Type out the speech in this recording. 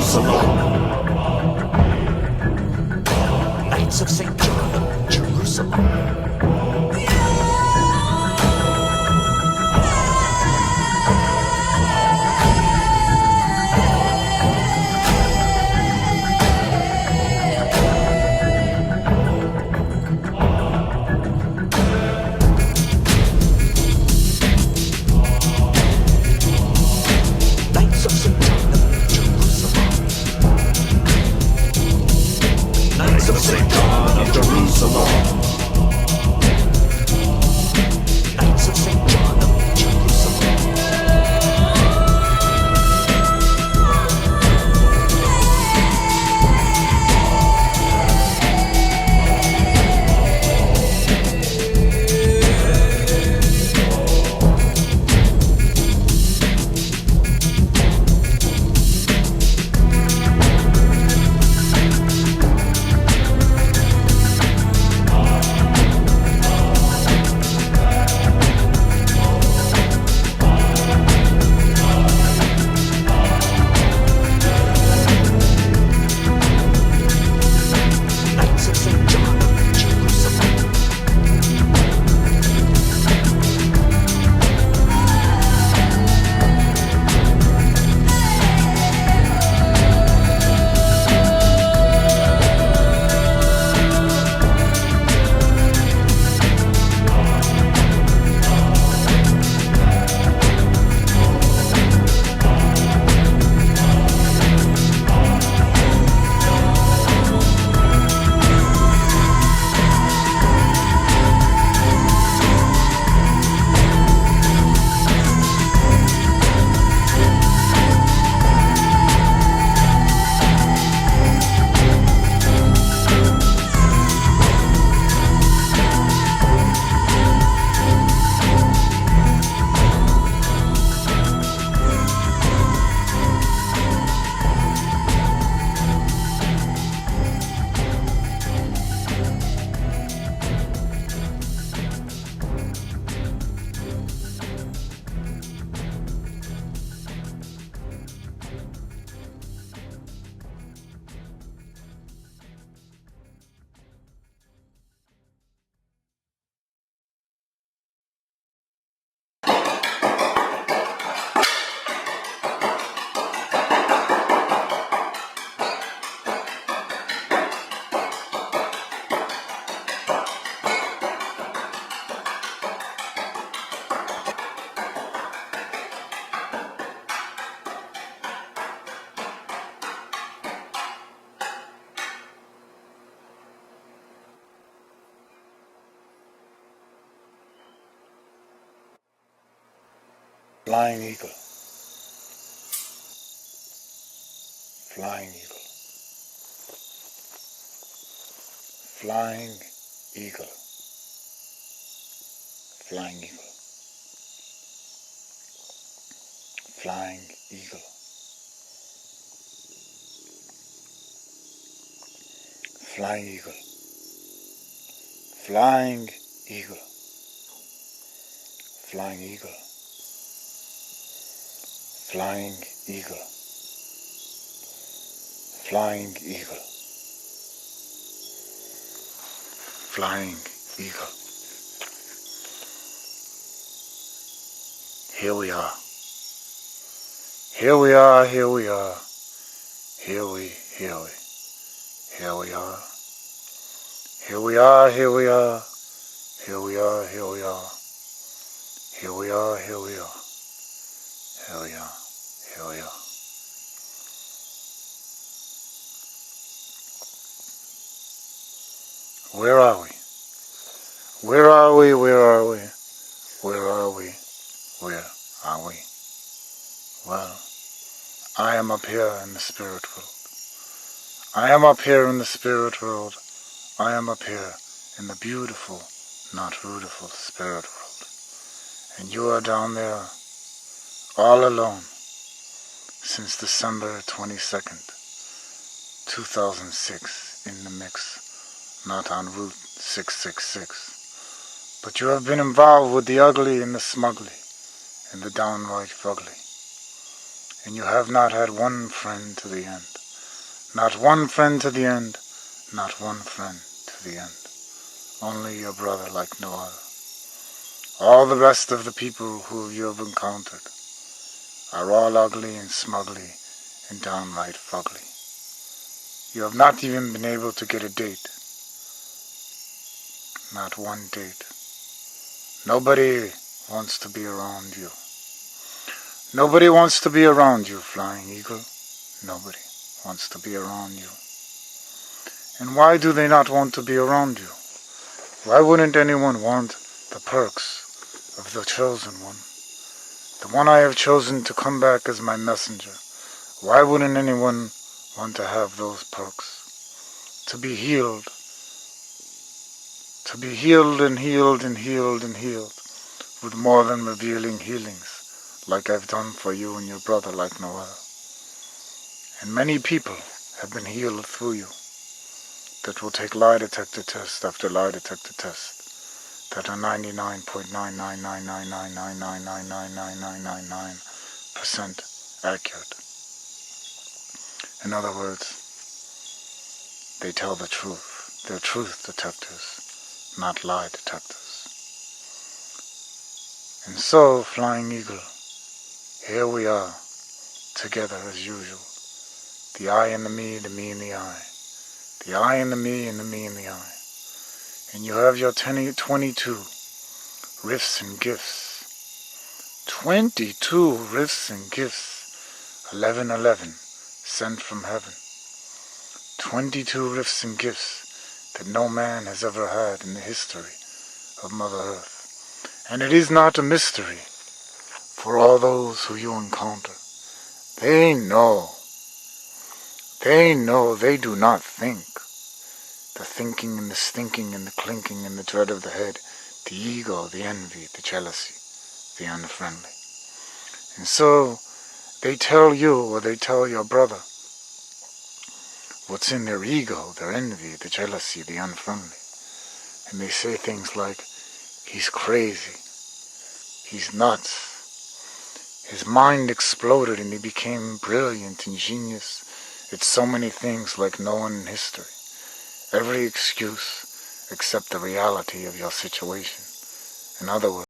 Jerusalem. Knights of St. John of Jerusalem. Flying eagle, flying eagle, flying eagle, flying eagle, flying eagle, flying eagle, flying eagle, flying eagle, flying eagle, flying eagle, flying eagle. Here we are. Here we are, here we are. Here we are. Here we are, here we are. Here we are, here we are. Here we are, here we are. Here we are. Here we are, here we are. Where are we? Where are we? Where are we? Where are we? Where are we? Well, I am up here in the spirit world. I am up here in the spirit world. I am up here in the beautiful, not beautiful spirit world. And you are down there all alone since December 22nd, 2006 in the mix, not on Route 666. But you have been involved with the ugly and the smugly and the downright fugly. And you have not had one friend to the end. Not one friend to the end, not one friend to the end. Only your brother like no other. All the rest of the people who you have encountered are all ugly and smugly and downright fugly. You have not even been able to get a date. Not one date. Nobody wants to be around you. Nobody wants to be around you, Flying Eagle. Nobody wants to be around you. And why do they not want to be around you? Why wouldn't anyone want the perks of the chosen one? The one I have chosen to come back as my messenger. Why wouldn't anyone want to have those perks? To be healed. To be healed and healed and healed and healed. With more than revealing healings. Like I've done for you and your brother like no other. And many people have been healed through you. That will take lie detector test after lie detector test. That are 99.99999999999% accurate. In other words, they tell the truth. They're truth detectors, not lie detectors. And so, Flying Eagle, here we are, together as usual. The I and the me and the I. The I and the me and the I. And you have your 22 rifts and gifts. 22 rifts and gifts. 1111, sent from heaven. 22 rifts and gifts that no man has ever had in the history of Mother Earth. And it is not a mystery for all those who you encounter. They know. They know. They do not think. The thinking and the stinking and the clinking and the dread of the head, the ego, the envy, the jealousy, the unfriendly. And so they tell you or they tell your brother what's in their ego, their envy, the jealousy, the unfriendly. And they say things like, he's crazy, he's nuts, his mind exploded and he became brilliant and genius. It's so many things like no one in history. Every excuse except the reality of your situation. In other words,